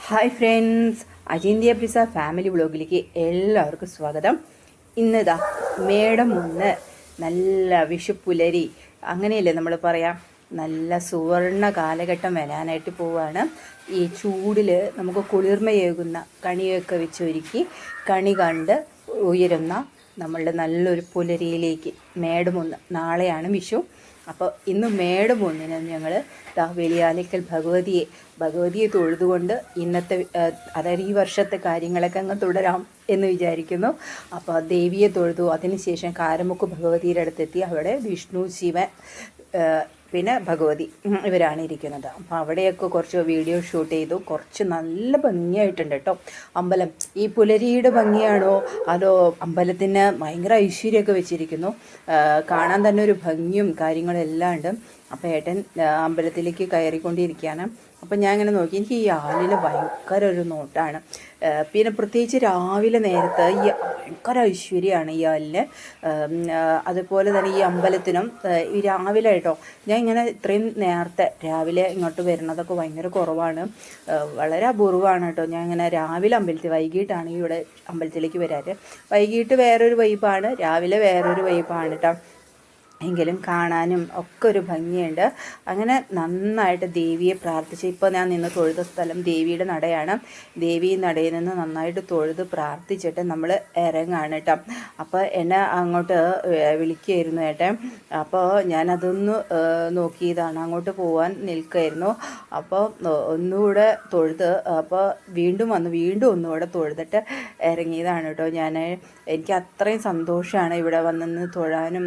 Hi friends, അജിന്ത്യ ബ്രിസ family വ്ളോഗിലേക്ക് എല്ലാവർക്കും സ്വാഗതം. ഇന്നിതാ മേടം 1 നല്ല വിഷുപ്പുലരി അങ്ങനെയല്ലേ നമ്മൾ പറയാം. നല്ല സുവർണ കാലഘട്ടം വരാനായിട്ട് പോവുകയാണ്. ഈ ചൂടിൽ നമുക്ക് കുളിർമയേകുന്ന കണിയൊക്കെ വെച്ചൊരുക്കി കണി കണ്ട് ഉയരുന്ന നമ്മളുടെ നല്ലൊരു പുലരിയിലേക്ക് മേടം 1 നാളെയാണ് വിഷു. അപ്പോൾ ഇന്ന് മേടം 1 ഞങ്ങൾ വെളിയാനിക്കൽ ഭഗവതിയെ തൊഴുതുകൊണ്ട് ഇന്നത്തെ അതായത് ഈ വർഷത്തെ കാര്യങ്ങളൊക്കെ അങ്ങ് തുടരാം എന്ന് വിചാരിക്കുന്നു. അപ്പോൾ ദേവിയെ തൊഴുതു. അതിനുശേഷം കാരമുക്ക് ഭഗവതിയുടെ അടുത്തെത്തി. അവിടെ വിഷ്ണു, ശിവൻ, പിന്നെ ഭഗവതി ഇവരാണ് ഇരിക്കുന്നത്. അപ്പോൾ അവിടെയൊക്കെ കുറച്ച് വീഡിയോ ഷൂട്ട് ചെയ്തു. കുറച്ച് നല്ല ഭംഗിയായിട്ടുണ്ട് കേട്ടോ അമ്പലം. ഈ പുലരിയുടെ ഭംഗിയാണോ അതോ അമ്പലത്തിന് ഭയങ്കര ഐശ്വര്യമൊക്കെ വെച്ചിരിക്കുന്നു. കാണാൻ തന്നെ ഒരു ഭംഗിയും കാര്യങ്ങളും എല്ലാം ഉണ്ട്. അപ്പോൾ ഏട്ടൻ അമ്പലത്തിലേക്ക് കയറിക്കൊണ്ടിരിക്കുകയാണ്. അപ്പം ഞാൻ ഇങ്ങനെ നോക്കി. എനിക്ക് ഈ ആലിന് ഭയങ്കര ഒരു നോട്ടാണ്. പിന്നെ പ്രത്യേകിച്ച് രാവിലെ നേരത്ത് ഈ ഭയങ്കര ഐശ്വര്യമാണ് ഈ ആലിന്. അതുപോലെ തന്നെ ഈ അമ്പലത്തിനും ഈ രാവിലെ കേട്ടോ, ഞാൻ ഇങ്ങനെ ഇത്രയും നേരത്തെ രാവിലെ ഇങ്ങോട്ട് വരുന്നതൊക്കെ ഭയങ്കര കുറവാണ്. വളരെ അപൂർവമാണ് കേട്ടോ. ഞാൻ ഇങ്ങനെ രാവിലെ വൈകിട്ടാണ് ഇവിടെ അമ്പലത്തിലേക്ക് വരാറ്. വൈകിട്ട് വേറൊരു വൈബാണ്, രാവിലെ വേറൊരു വൈബാണ് കേട്ടോ. എങ്കിലും കാണാനും ഒക്കെ ഒരു ഭംഗിയുണ്ട്. അങ്ങനെ നന്നായിട്ട് ദേവിയെ പ്രാർത്ഥിച്ച്, ഇപ്പോൾ ഞാൻ നിന്ന് തൊഴുത സ്ഥലം ദേവിയുടെ നടയാണ്. ദേവി നടയിൽ നിന്ന് നന്നായിട്ട് തൊഴുത് പ്രാർത്ഥിച്ചിട്ട് നമ്മൾ ഇറങ്ങാണ് കേട്ടോ. അപ്പോൾ എന്നെ അങ്ങോട്ട് വിളിക്കുകയായിരുന്നു ഏട്ടൻ. അപ്പോൾ ഞാനതൊന്ന് നോക്കിയതാണ്, അങ്ങോട്ട് പോകാൻ നിൽക്കുമായിരുന്നു. അപ്പോൾ ഒന്നുകൂടെ തൊഴുത്, അപ്പോൾ വീണ്ടും ഒന്നുകൂടെ തൊഴുതിട്ട് ഇറങ്ങിയതാണ് കേട്ടോ. എനിക്ക് അത്രയും സന്തോഷമാണ് ഇവിടെ വന്നെന്ന് തൊഴാനും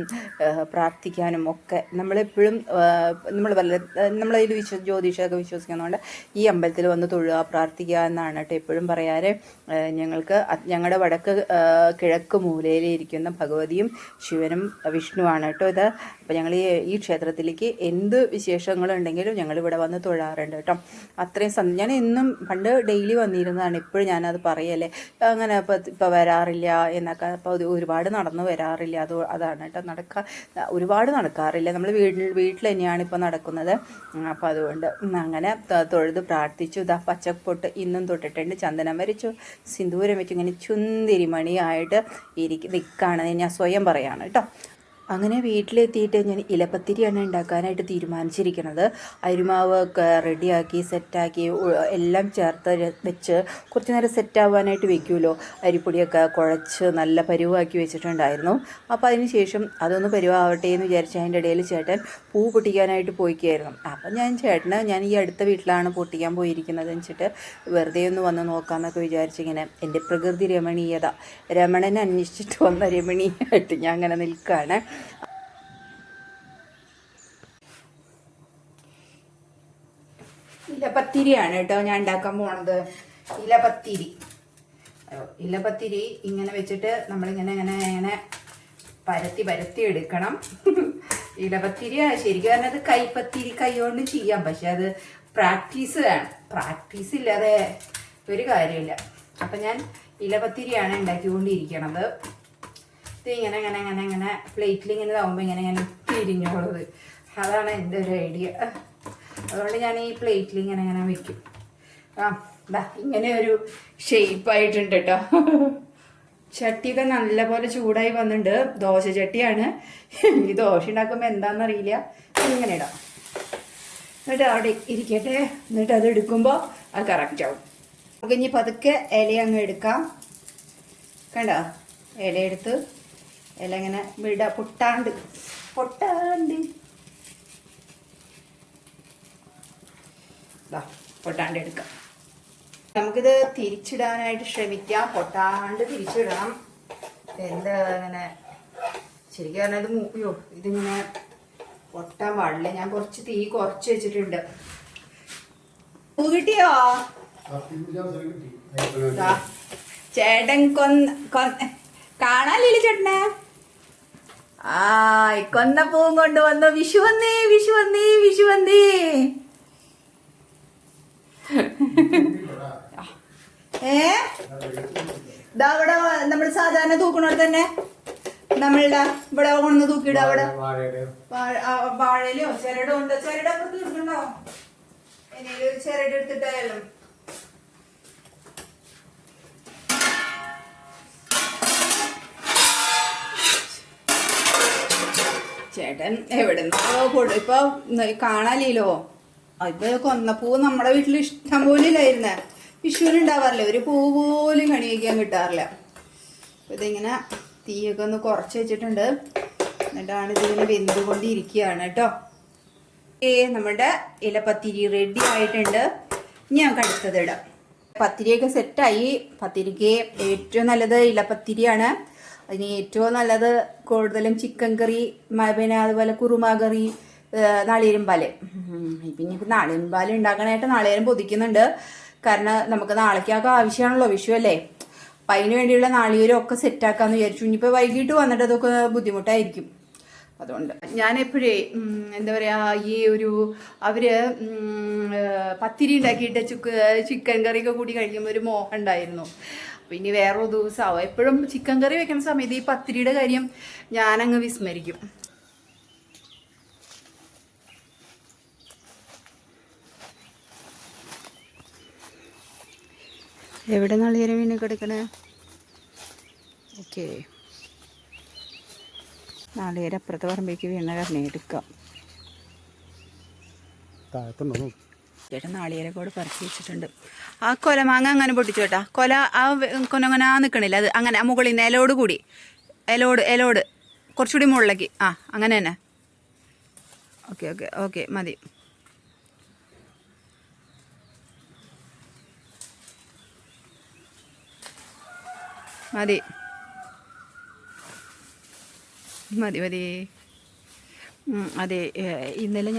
പ്രാർത്ഥിക്കാനും ഒക്കെ. നമ്മളെപ്പോഴും നമ്മളതിൽ ജ്യോതിഷമൊക്കെ വിശ്വസിക്കുന്നതുകൊണ്ട് ഈ അമ്പലത്തിൽ വന്ന് തൊഴുക, പ്രാർത്ഥിക്കുക എന്നാണ് കേട്ടോ എപ്പോഴും പറയാറ്. ഞങ്ങളുടെ കിഴക്ക് മൂലയിലിരിക്കുന്ന ഭഗവതിയും ശിവനും വിഷ്ണുവാണ് കേട്ടോ ഇത്. അപ്പോൾ ഞങ്ങൾ ഈ ക്ഷേത്രത്തിലേക്ക് എന്ത് വിശേഷങ്ങളുണ്ടെങ്കിലും ഞങ്ങളിവിടെ വന്ന് തൊഴാറുണ്ട് കേട്ടോ. അത്രയും ഞാൻ എന്നും പണ്ട് ഡെയിലി വന്നിരുന്നതാണ്. ഇപ്പോഴും ഞാനത് പറയല്ലേ, അങ്ങനെ ഇപ്പോൾ വരാറില്ല എന്നൊക്കെ. അപ്പോൾ ഒരുപാട് നടന്നു വരാറില്ല, അതാണ് കേട്ടോ. ഒരുപാട് നടക്കാറില്ല, നമ്മൾ വീട്ടിൽ തന്നെയാണ് ഇപ്പോൾ നടക്കുന്നത്. അപ്പോൾ അതുകൊണ്ട് അങ്ങനെ തൊഴുത് പ്രാർത്ഥിച്ചു. പച്ചപ്പൊട്ട് ഇന്നും തൊട്ടിട്ടുണ്ട്, ചന്ദനം വരച്ചു, സിന്ദൂരം വെച്ചു, ഇങ്ങനെ ചുന്തിരി മണിയായിട്ട് നിൽക്കുകയാണ്. ഞാൻ സ്വയം പറയാണ് കേട്ടോ. അങ്ങനെ വീട്ടിലെത്തിയിട്ട് ഞാൻ ഇലപ്പത്തിരിയാണ് ഉണ്ടാക്കാനായിട്ട് തീരുമാനിച്ചിരിക്കുന്നത്. അരിമാവ് ഒക്കെ റെഡിയാക്കി സെറ്റാക്കി എല്ലാം ചേർത്ത് വെച്ച് കുറച്ച് നേരം സെറ്റാവാനായിട്ട് വെക്കുമല്ലോ. അരിപ്പൊടിയൊക്കെ കുഴച്ച് നല്ല പരുവാക്കി വെച്ചിട്ടുണ്ടായിരുന്നു. അപ്പോൾ അതിന് ശേഷം അതൊന്ന് പരുവാവട്ടെ എന്ന് വിചാരിച്ച് അതിൻ്റെ ഇടയിൽ ചേട്ടൻ പൂ പൊട്ടിക്കാനായിട്ട് പോയിക്കായിരുന്നു. അപ്പം ഞാൻ ഈ അടുത്ത വീട്ടിലാണ് പൊട്ടിക്കാൻ പോയിരിക്കുന്നത് വെച്ചിട്ട് വെറുതെ ഒന്ന് വന്ന് നോക്കാമെന്നൊക്കെ വിചാരിച്ചിങ്ങനെ എൻ്റെ പ്രകൃതി രമണീയത, രമണനെ അന്വേഷിച്ചിട്ട് വന്ന രമണീയായിട്ട് ഞാൻ അങ്ങനെ നിൽക്കുകയാണ്. ഇലപ്പത്തിരിയാണ് കേട്ടോ ഞാൻ ഉണ്ടാക്കാൻ പോണത്. ഇലപ്പത്തിരി ഇങ്ങനെ വെച്ചിട്ട് നമ്മളിങ്ങനെ പരത്തി എടുക്കണം. ഇലപ്പത്തിരി ശരിക്കും പറഞ്ഞത് കൈപ്പത്തിരി കൈ കൊണ്ട് ചെയ്യാം, പക്ഷെ അത് പ്രാക്ടീസ് വേണം. പ്രാക്ടീസ് ഇല്ലാതെ ഒരു കാര്യമില്ല. അപ്പം ഞാൻ ഇലപ്പത്തിരിയാണ് ഉണ്ടാക്കിക്കൊണ്ടിരിക്കണത്. ഇത് ഇങ്ങനെ പ്ലേറ്റിൽ ഇങ്ങനെ ഇതാവുമ്പോൾ ഇങ്ങനെ തിരിഞ്ഞോളത്, അതാണ് എൻ്റെ ഒരു ഐഡിയ. അതുകൊണ്ട് ഞാൻ ഈ പ്ലേറ്റിൽ ഇങ്ങനെ വെക്കും. ഇങ്ങനെ ഒരു ഷേപ്പായിട്ടുണ്ട് കേട്ടോ. ചട്ടിയൊക്കെ നല്ലപോലെ ചൂടായി വന്നിട്ടുണ്ട്. ദോശ ചട്ടിയാണ്. ഈ ദോശ ഉണ്ടാക്കുമ്പോൾ എന്താണെന്നറിയില്ല. ഇങ്ങനെ ഇടാം, എന്നിട്ട് അവിടെ ഇരിക്കട്ടെ. എന്നിട്ട് അത് എടുക്കുമ്പോൾ അത് കറക്റ്റ് ആവും. നമുക്ക് ഇനി പതുക്കെ ഇല അങ്ങ് എടുക്കാം. കണ്ടോ, ഇല എടുത്ത് ഇല ഇങ്ങനെ വിടാം, പൊട്ടാണ്ട് പൊട്ടാണ്ട് എടുക്കാം. നമുക്കിത് തിരിച്ചിടാനായിട്ട് ശ്രമിക്കാം. പൊട്ടാണ്ട് തിരിച്ചിടണം. എന്താ അങ്ങനെ ശരിക്കും പറഞ്ഞത് ഇതിങ്ങനെ പൊട്ടാൻ പാടില്ല. ഞാൻ കുറച്ച് തീ കുറച്ച് വെച്ചിട്ടുണ്ട്. പൂ കിട്ടിയോ ചേട്ടൻ? കാണാനില്ല ചേട്ടനെ. കൊന്ന പൂവും കൊണ്ടുവന്നു. വിഷു വന്നേ. ഇതാ അവിടെ നമ്മൾ സാധാരണ തൂക്കണോടെ തന്നെ നമ്മളുടെ ഇവിടെ കൊണ്ടു തൂക്കിയിട. അവിടെ വാഴയിലോ ചിരടോ ഉണ്ട്. ചിരട അപ്പുറത്ത് എടുക്കണ്ടോ? ഒരു ചിരട് എടുത്തിട്ടായാലും ഏട്ടൻ എവിടെ നിന്നോ ഇപ്പൊ കാണാനില്ലല്ലോ. ഇപ്പൊ കൊന്നപ്പൂ നമ്മുടെ വീട്ടിൽ ഇഷ്ടം പോലെ ഇല്ലായിരുന്നേ. വിഷുവിന് ഉണ്ടാവാറില്ല, ഒരു പൂ പോലും കണി വയ്ക്കാൻ കിട്ടാറില്ല. അപ്പൊ ഇതിങ്ങനെ തീയൊക്കെ ഒന്ന് കുറച്ച് വെച്ചിട്ടുണ്ട്. എന്നിട്ടാണ് ഇതിങ്ങനെ വെന്തുകൊണ്ടിരിക്കുകയാണ് കേട്ടോ. നമ്മുടെ ഇലപ്പത്തിരി റെഡി ആയിട്ടുണ്ട്. ഇനി നമുക്ക് അടുത്തത് ഇടാം. പത്തിരിയൊക്കെ സെറ്റായി. പത്തിരിക്ക് ഏറ്റവും നല്ലത് ഇലപ്പത്തിരിയാണ്. അതിന് ഏറ്റവും നല്ലത് കൂടുതലും ചിക്കൻ കറി, പിന്നെ അതുപോലെ കുറുമ കറി, നാളികേരം പാല്. പിന്നെ ഇപ്പം നാളികേരം പാല് ഉണ്ടാക്കാനായിട്ട് നാളികേരം പൊതിക്കുന്നുണ്ട്. കാരണം നമുക്ക് നാളേക്കൊക്കെ ആവശ്യമാണല്ലോ, വിഷു അല്ലേ. അപ്പം അതിന് വേണ്ടിയുള്ള നാളികേരം ഒക്കെ സെറ്റാക്കാമെന്ന് വിചാരിച്ചു. ഇനിയിപ്പോൾ വൈകിട്ട് വന്നിട്ട് അതൊക്കെ ബുദ്ധിമുട്ടായിരിക്കും. അതുകൊണ്ട് ഞാൻ എപ്പോഴേ എന്താ പറയുക, ഈ ഒരു അവര് പത്തിരി ഉണ്ടാക്കിയിട്ട് ചിക്കൻ കറിയൊക്കെ കൂടി കഴിക്കുമ്പോൾ ഒരു മോഹം ഉണ്ടായിരുന്നു. അപ്പം ഇനി വേറൊരു ദിവസമാവും. എപ്പോഴും ചിക്കൻ കറി വെക്കുന്ന സമയത്ത് ഈ പത്തിരിയുടെ കാര്യം ഞാനങ്ങ് വിസ്മരിക്കും. എവിടെ നാളികേരം വീണ് കിടക്കണേ? ഓക്കെ, നാളികേരം അപ്പുറത്തെ പറമ്പേക്ക് വീണ കാരണം എടുക്കാം. ചേട്ടൻ നാളികേരക്കോട് പറിച്ച് വെച്ചിട്ടുണ്ട്. ആ കൊല മാങ്ങ അങ്ങനെ പൊട്ടിച്ചു കേട്ടാ. കൊല ആ കൊനങ്ങനെ നിൽക്കണില്ല, അത് അങ്ങനെ മുകളിൽ നിന്ന് ഇലയോട് കൂടി ഇലയോട് കുറച്ചുകൂടി മുകളിലേക്ക്. ആ അങ്ങനെ തന്നെ. ഓക്കെ ഓക്കെ ഓക്കെ, മതി. മതി മതി മതി. അതെ, ഇന്നലെ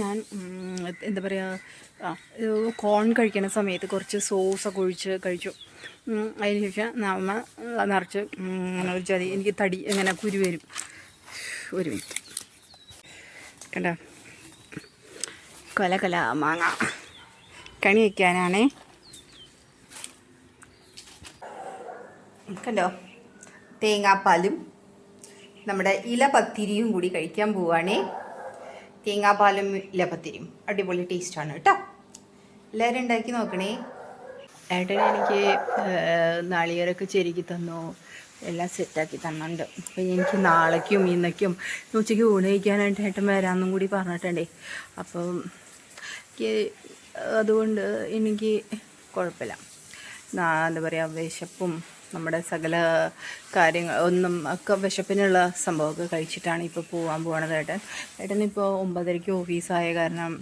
ഞാൻ എന്താ പറയുക, കോൺ കഴിക്കുന്ന സമയത്ത് കുറച്ച് സോസൊക്കെ ഒഴിച്ച് കഴിച്ചു. അതിന് ശേഷം നമ്മ നിറച്ച് ഒരു ചതി എനിക്ക് തടി ഇങ്ങനെ കുരു വരും. ഒരു മിനിറ്റ് കണ്ടോ, കൊല മാങ്ങ കണി വയ്ക്കാനാണേ. കണ്ടോ, തേങ്ങാപ്പാലും നമ്മുടെ ഇലപ്പത്തിരിയും കൂടി കഴിക്കാൻ പോവുകയാണേ. തേങ്ങാപ്പാലും ഇലപ്പത്തിരിയും അടിപൊളി ടേസ്റ്റാണ് കേട്ടോ. എല്ലാവരും ഉണ്ടാക്കി നോക്കണേ. ഏട്ടൻ എനിക്ക് നാളികേരമൊക്കെ ചെരുക്കി തന്നു, എല്ലാം സെറ്റാക്കി തന്നുണ്ട്. അപ്പം എനിക്ക് നാളേക്കും ഇന്നേക്കും ഉച്ചയ്ക്ക് ഊണ് കഴിക്കാനായിട്ട് ഏട്ടൻ വരാമെന്നും കൂടി പറഞ്ഞിട്ടുണ്ടേ. അപ്പം അതുകൊണ്ട് എനിക്ക് കുഴപ്പമില്ല. എന്താ പറയുക, വിശപ്പും നമ്മുടെ സകല കാര്യങ്ങൾ ഒന്നും ഒക്കെ വിശപ്പിനുള്ള സംഭവമൊക്കെ കഴിച്ചിട്ടാണ് ഇപ്പോൾ പോകാൻ പോകണത് ഏട്ടനിപ്പോൾ 9:30 ഓഫീസായ കാരണം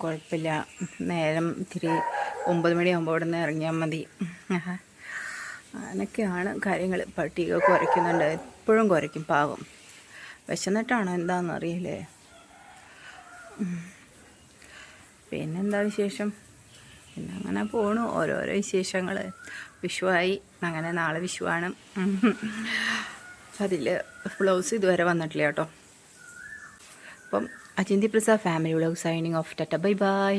കുഴപ്പമില്ല. നേരം ഇത്തിരി 9 മണിയാകുമ്പോൾ ഇവിടെ നിന്ന് ഇറങ്ങിയാൽ മതി. അങ്ങനെയൊക്കെയാണ് കാര്യങ്ങൾ. പട്ടിക കുറയ്ക്കുന്നുണ്ട്, എപ്പോഴും കുറയ്ക്കും, പാവം. വിശന്നിട്ടാണോ എന്താണെന്നറിയില്ലേ. പിന്നെന്താ വിശേഷം? പിന്നെ അങ്ങനെ പോണു, ഓരോരോ വിശേഷങ്ങൾ. വിഷുവായി, അങ്ങനെ നാളെ വിഷുവാണ്. അതിൽ ബ്ലൗസ് ഇതുവരെ വന്നിട്ടില്ല കേട്ടോ. അപ്പം Achinthi Prasad family vlog signing off. Ta-ta, bye by.